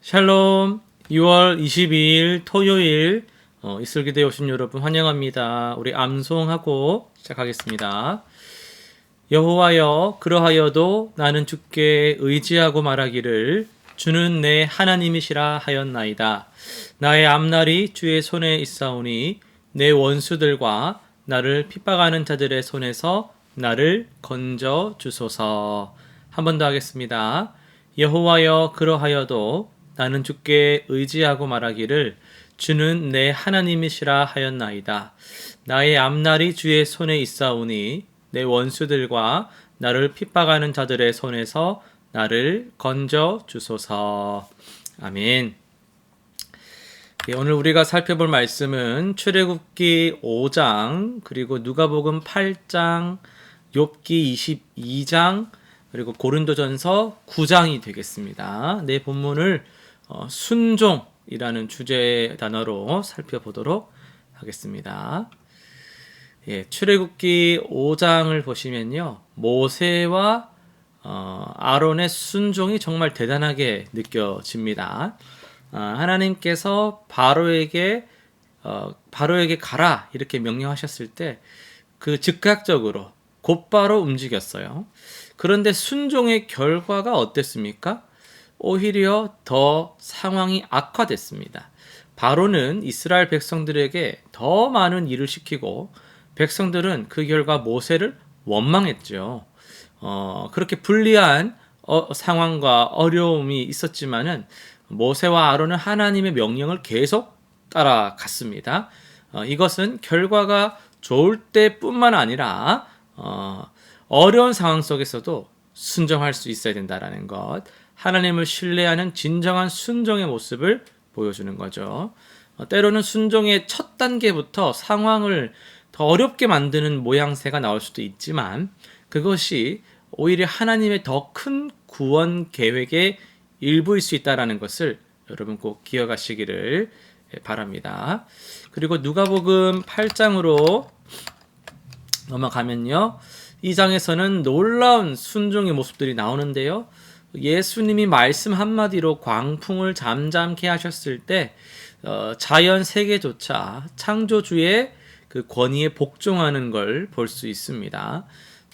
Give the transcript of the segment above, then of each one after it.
샬롬. 6월 22일 토요일 이슬기대에 오신 여러분 환영합니다. 우리 암송하고 시작하겠습니다. 여호와여, 그러하여도 나는 주께 의지하고 말하기를 주는 내 하나님이시라 하였나이다. 나의 앞날이 주의 손에 있사오니 내 원수들과 나를 핍박하는 자들의 손에서 나를 건져 주소서. 한 번 더 하겠습니다. 여호와여, 그러하여도 나는 주께 의지하고 말하기를 주는 내 하나님이시라 하였나이다. 나의 앞날이 주의 손에 있사오니 내 원수들과 나를 핍박하는 자들의 손에서 나를 건져 주소서. 아멘. 오늘 우리가 살펴볼 말씀은 출애굽기 5장, 그리고 누가복음 8장, 욥기 22장, 그리고 고린도전서 9장이 되겠습니다. 내 본문을 순종이라는 주제 단어로 살펴보도록 하겠습니다. 출애굽기 5장을 보시면요, 모세와 아론의 순종이 정말 대단하게 느껴집니다. 하나님께서 바로에게 가라 이렇게 명령하셨을 때 그 즉각적으로 곧바로 움직였어요. 그런데 순종의 결과가 어땠습니까? 오히려 더 상황이 악화됐습니다. 바로는 이스라엘 백성들에게 더 많은 일을 시키고 백성들은 그 결과 모세를 원망했죠. 그렇게 불리한 상황과 어려움이 있었지만은 모세와 아론은 하나님의 명령을 계속 따라갔습니다. 이것은 결과가 좋을 때뿐만 아니라 어려운 상황 속에서도 순종할 수 있어야 된다라는 것, 하나님을 신뢰하는 진정한 순종의 모습을 보여주는 거죠. 때로는 순종의 첫 단계부터 상황을 더 어렵게 만드는 모양새가 나올 수도 있지만 그것이 오히려 하나님의 더 큰 구원 계획의 일부일 수 있다는 것을 여러분 꼭 기억하시기를 바랍니다. 그리고 누가복음 8장으로 넘어가면요, 이 장에서는 놀라운 순종의 모습들이 나오는데요, 예수님이 말씀 한마디로 광풍을 잠잠케 하셨을 때 자연 세계조차 창조주의 그 권위에 복종하는 걸 볼 수 있습니다.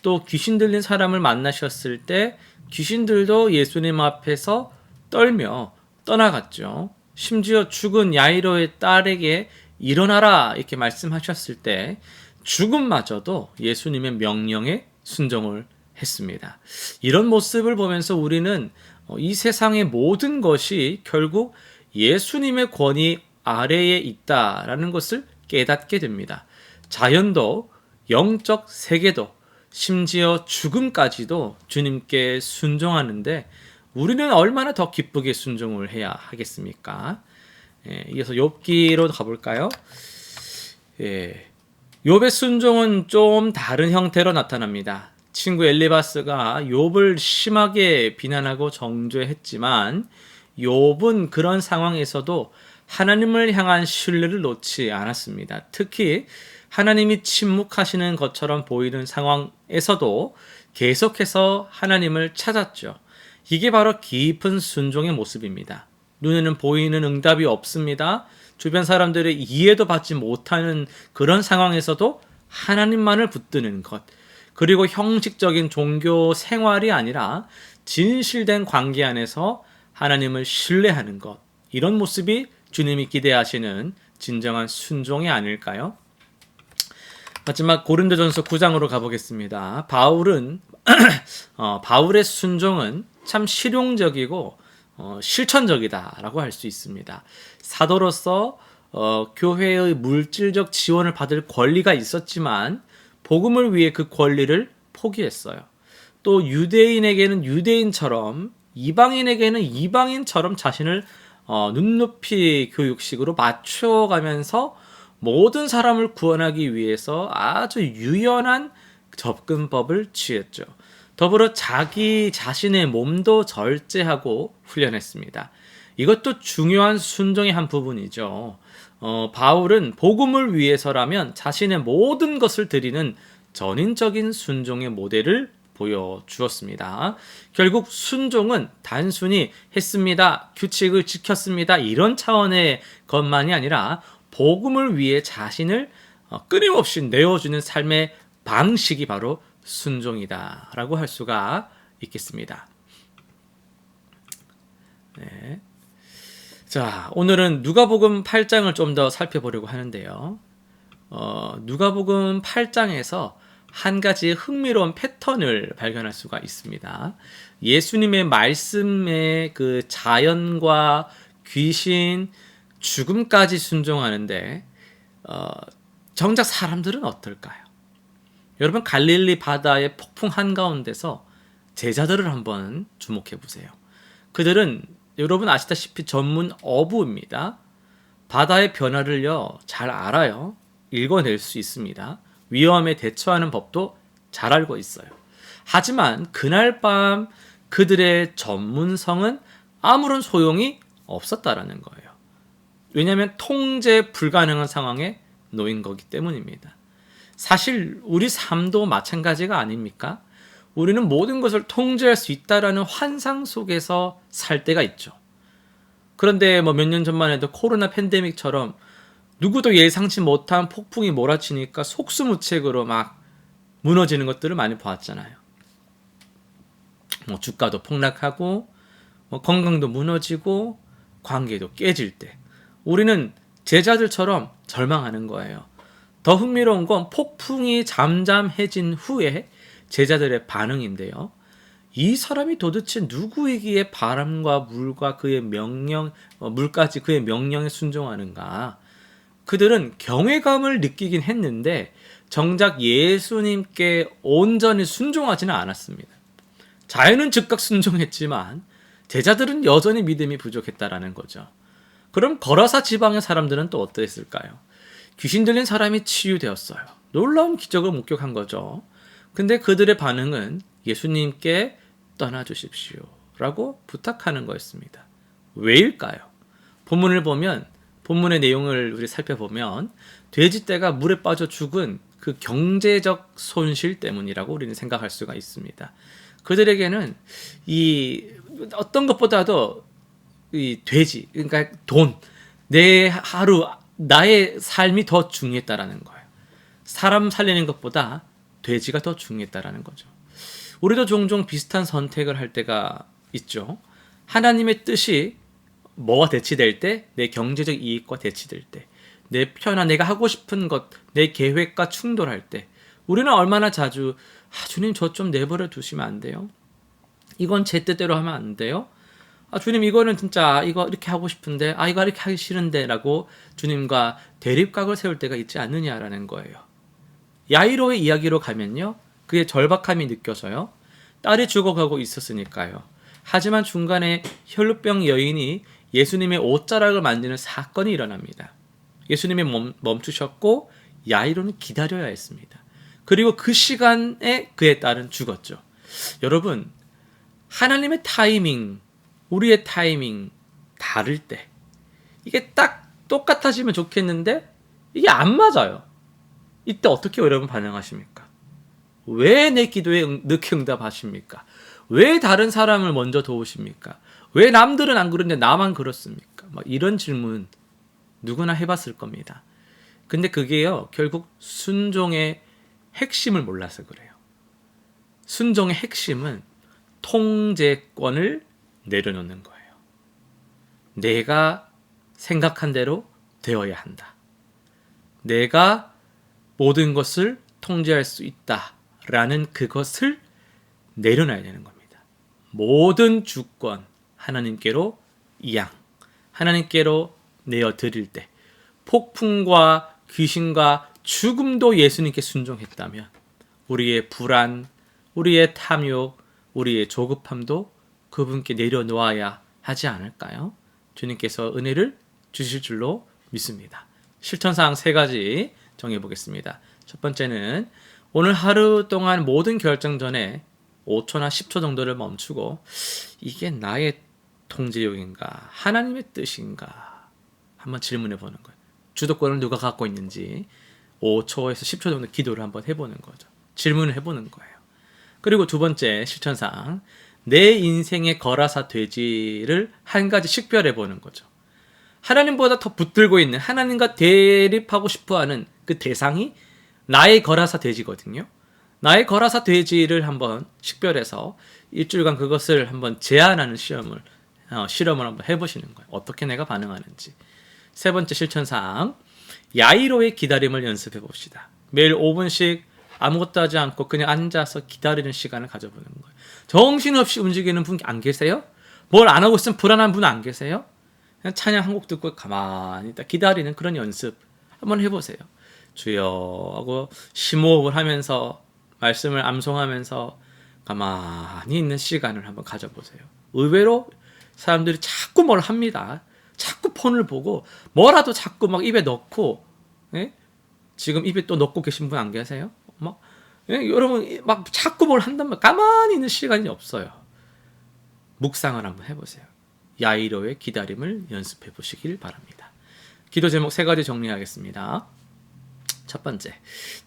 또 귀신 들린 사람을 만나셨을 때 귀신들도 예수님 앞에서 떨며 떠나갔죠. 심지어 죽은 야이로의 딸에게 일어나라 이렇게 말씀하셨을 때 죽음마저도 예수님의 명령에 순종을 했습니다. 이런 모습을 보면서 우리는 이 세상의 모든 것이 결국 예수님의 권위 아래에 있다라는 것을 깨닫게 됩니다. 자연도, 영적 세계도, 심지어 죽음까지도 주님께 순종하는데 우리는 얼마나 더 기쁘게 순종을 해야 하겠습니까? 이어서 욥기로 가볼까요? 욥의 순종은 좀 다른 형태로 나타납니다. 친구 엘리바스가 욥을 심하게 비난하고 정죄했지만 욥은 그런 상황에서도 하나님을 향한 신뢰를 놓지 않았습니다. 특히 하나님이 침묵하시는 것처럼 보이는 상황에서도 계속해서 하나님을 찾았죠. 이게 바로 깊은 순종의 모습입니다. 눈에는 보이는 응답이 없습니다. 주변 사람들의 이해도 받지 못하는 그런 상황에서도 하나님만을 붙드는 것, 그리고 형식적인 종교 생활이 아니라 진실된 관계 안에서 하나님을 신뢰하는 것, 이런 모습이 주님이 기대하시는 진정한 순종이 아닐까요? 마지막 고린도전서 9장으로 가보겠습니다. 바울의 순종은 참 실용적이고 실천적이다라고 할 수 있습니다. 사도로서 교회의 물질적 지원을 받을 권리가 있었지만 복음을 위해 그 권리를 포기했어요. 또 유대인에게는 유대인처럼, 이방인에게는 이방인처럼 자신을 눈높이 교육식으로 맞춰가면서 모든 사람을 구원하기 위해서 아주 유연한 접근법을 취했죠. 더불어 자기 자신의 몸도 절제하고 훈련했습니다. 이것도 중요한 순종의 한 부분이죠. 바울은 복음을 위해서라면 자신의 모든 것을 드리는 전인적인 순종의 모델을 보여주었습니다. 결국 순종은 단순히 했습니다, 규칙을 지켰습니다, 이런 차원의 것만이 아니라 복음을 위해 자신을 끊임없이 내어주는 삶의 방식이 바로 순종이다라고 할 수가 있겠습니다. 네. 자, 오늘은 누가복음 8장을 좀 더 살펴보려고 하는데요. 누가복음 8장에서 한 가지 흥미로운 패턴을 발견할 수가 있습니다. 예수님의 말씀에 그 자연과 귀신, 죽음까지 순종하는데 정작 사람들은 어떨까요? 여러분, 갈릴리 바다의 폭풍 한가운데서 제자들을 한번 주목해 보세요. 그들은 여러분 아시다시피 전문 어부입니다. 바다의 변화를요 잘 알아요. 읽어낼 수 있습니다. 위험에 대처하는 법도 잘 알고 있어요. 하지만 그날 밤 그들의 전문성은 아무런 소용이 없었다라는 거예요. 왜냐하면 통제 불가능한 상황에 놓인 거기 때문입니다. 사실 우리 삶도 마찬가지가 아닙니까? 우리는 모든 것을 통제할 수 있다라는 환상 속에서 살 때가 있죠. 그런데 몇 년 전만 해도 코로나 팬데믹처럼 누구도 예상치 못한 폭풍이 몰아치니까 속수무책으로 막 무너지는 것들을 많이 보았잖아요. 주가도 폭락하고 건강도 무너지고 관계도 깨질 때 우리는 제자들처럼 절망하는 거예요. 더 흥미로운 건 폭풍이 잠잠해진 후에 제자들의 반응인데요. 이 사람이 도대체 누구이기에 바람과 물과 그의 명령, 물까지 그의 명령에 순종하는가? 그들은 경외감을 느끼긴 했는데 정작 예수님께 온전히 순종하지는 않았습니다. 자유는 즉각 순종했지만 제자들은 여전히 믿음이 부족했다라는 거죠. 그럼 거라사 지방의 사람들은 또 어떠했을까요? 귀신 들린 사람이 치유되었어요. 놀라운 기적을 목격한 거죠. 근데 그들의 반응은 예수님께 떠나주십시오 라고 부탁하는 거였습니다. 왜일까요? 본문의 내용을 우리 살펴보면 돼지떼가 물에 빠져 죽은 그 경제적 손실 때문이라고 우리는 생각할 수가 있습니다. 그들에게는 이 어떤 것보다도 이 돼지, 그러니까 돈, 내 하루, 나의 삶이 더 중요했다라는 거예요. 사람 살리는 것보다 돼지가 더 중요했다라는 거죠. 우리도 종종 비슷한 선택을 할 때가 있죠. 하나님의 뜻이 뭐와 대치될 때, 내 경제적 이익과 대치될 때, 내 편한 내가 하고 싶은 것, 내 계획과 충돌할 때, 우리는 얼마나 자주 주님 저 좀 내버려 두시면 안 돼요? 이건 제 뜻대로 하면 안 돼요? 주님 이거는 진짜 이거 이렇게 하고 싶은데 이거 이렇게 하기 싫은데 라고 주님과 대립각을 세울 때가 있지 않느냐라는 거예요. 야이로의 이야기로 가면요, 그의 절박함이 느껴져요. 딸이 죽어가고 있었으니까요. 하지만 중간에 혈루병 여인이 예수님의 옷자락을 만지는 사건이 일어납니다. 예수님이 멈추셨고 야이로는 기다려야 했습니다. 그리고 그 시간에 그의 딸은 죽었죠. 여러분, 하나님의 타이밍, 우리의 타이밍 다를 때 이게 딱 똑같아지면 좋겠는데 이게 안 맞아요. 이때 어떻게 여러분 반응하십니까? 왜 내 기도에 늦게 응답하십니까? 왜 다른 사람을 먼저 도우십니까? 왜 남들은 안 그런데 나만 그렇습니까? 이런 질문 누구나 해봤을 겁니다. 근데 그게요, 결국 순종의 핵심을 몰라서 그래요. 순종의 핵심은 통제권을 내려놓는 거예요. 내가 생각한 대로 되어야 한다. 내가 모든 것을 통제할 수 있다라는 그것을 내려놔야 되는 겁니다. 모든 주권 하나님께로 이양, 하나님께로 내어드릴 때 폭풍과 귀신과 죽음도 예수님께 순종했다면 우리의 불안, 우리의 탐욕, 우리의 조급함도 그분께 내려놓아야 하지 않을까요? 주님께서 은혜를 주실 줄로 믿습니다. 실천사항 3가지 정해보겠습니다. 첫 번째는 오늘 하루 동안 모든 결정 전에 5초나 10초 정도를 멈추고 이게 나의 통제욕인가 하나님의 뜻인가 한번 질문해 보는 거예요. 주도권을 누가 갖고 있는지 5초에서 10초 정도 기도를 한번 해보는 거죠. 질문을 해보는 거예요. 그리고 두 번째 실천사항, 내 인생의 거라사 돼지를 한 가지 식별해 보는 거죠. 하나님보다 더 붙들고 있는, 하나님과 대립하고 싶어하는 그 대상이 나의 거라사 돼지거든요. 나의 거라사 돼지를 한번 식별해서 일주일간 그것을 한번 제한하는 실험을 한번 해보시는 거예요. 어떻게 내가 반응하는지. 세 번째 실천사항, 야이로의 기다림을 연습해 봅시다. 매일 5분씩 아무것도 하지 않고 그냥 앉아서 기다리는 시간을 가져보는 거예요. 정신없이 움직이는 분 안 계세요? 뭘 안 하고 있으면 불안한 분 안 계세요? 그냥 찬양 한 곡 듣고 가만히 딱 기다리는 그런 연습 한번 해보세요. 주여 하고 심호흡을 하면서 말씀을 암송하면서 가만히 있는 시간을 한번 가져보세요. 의외로 사람들이 자꾸 뭘 합니다. 자꾸 폰을 보고 뭐라도 자꾸 막 입에 넣고, 예? 지금 입에 또 넣고 계신 분 안 계세요? 막, 예? 여러분 막 자꾸 뭘 한단 말, 가만히 있는 시간이 없어요. 묵상을 한번 해보세요. 야이로의 기다림을 연습해 보시길 바랍니다. 기도 제목 3가지 정리하겠습니다. 첫 번째,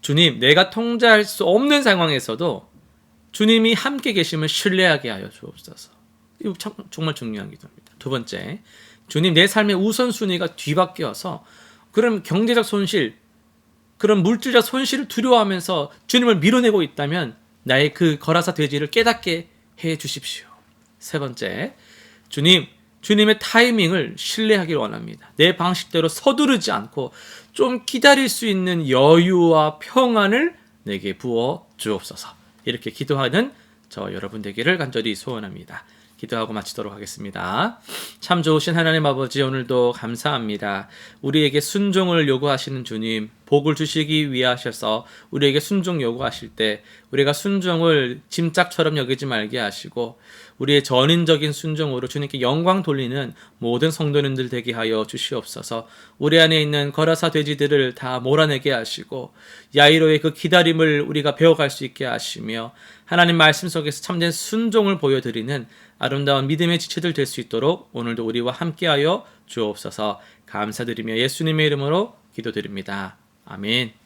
주님, 내가 통제할 수 없는 상황에서도 주님이 함께 계심을 신뢰하게 하여 주옵소서. 이거 정말 중요한 기도입니다. 두 번째, 주님, 내 삶의 우선순위가 뒤바뀌어서 그런 경제적 손실, 그런 물질적 손실을 두려워하면서 주님을 밀어내고 있다면 나의 그 거라사 돼지를 깨닫게 해 주십시오. 세 번째, 주님의 타이밍을 신뢰하길 원합니다. 내 방식대로 서두르지 않고 좀 기다릴 수 있는 여유와 평안을 내게 부어 주옵소서. 이렇게 기도하는 저 여러분 되기를 간절히 소원합니다. 기도하고 마치도록 하겠습니다. 참 좋으신 하나님 아버지, 오늘도 감사합니다. 우리에게 순종을 요구하시는 주님, 복을 주시기 위하셔서 우리에게 순종 요구하실 때 우리가 순종을 짐짝처럼 여기지 말게 하시고 우리의 전인적인 순종으로 주님께 영광 돌리는 모든 성도님들 되게 하여 주시옵소서. 우리 안에 있는 거라사 돼지들을 다 몰아내게 하시고 야이로의 그 기다림을 우리가 배워갈 수 있게 하시며 하나님 말씀 속에서 참된 순종을 보여드리는 아름다운 믿음의 지체들 될 수 있도록 오늘도 우리와 함께하여 주옵소서. 감사드리며 예수님의 이름으로 기도드립니다. 아멘.